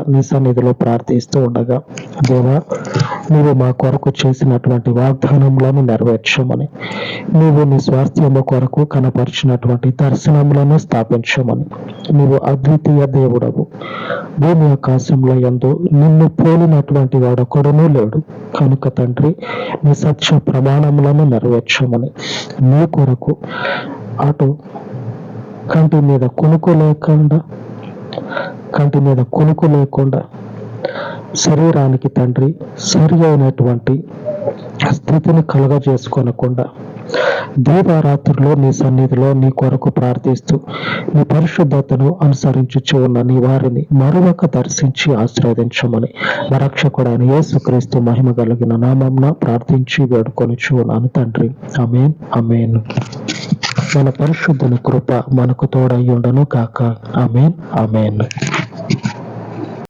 నీ సన్నిధిలో ప్రార్థిస్తూ ఉండగా, దేవా, నీవు మా కొరకు చేసినటువంటి వాగ్దానములను నెరవేర్చమని, నీవు నీ స్వాస్థ్యము కొరకు కనపరిచినటువంటి దర్శనములను స్థాపించమని, నీవు అద్వితీయ దేవుడవు, భూమి ఆకాశంలో యందు నిన్ను పోలినటువంటి వాడొకడునూ లేడు కనుక తండ్రి, నీ సత్య ప్రమాణములను నెరవేర్చమని, నీ కొరకు అటు కంటి మీద కునుకు లేకుండా శరీరానికి తండ్రి సరి అయినటువంటి స్థితిని కలుగజేసుకోనకుండా దీవారాత్రుల్లో నీ సన్నిధిలో నీ కొరకు ప్రార్థిస్తూ నీ పరిశుద్ధతను అనుసరించుచు ఉన్న నీ వారిని మరొక దర్శించి ఆశీర్వదించమని మా రక్షకుడైన యేసుక్రీస్తు మహిమ కలిగిన నామమున ప్రార్థించి వేడుకొనుచు ఉన్నాను తండ్రి. ఆమేన్, ఆమేన్. మన పరిశుద్ధుని కృప మనకు తోడై ఉండును గాక. ఆమేన్, ఆమేన్.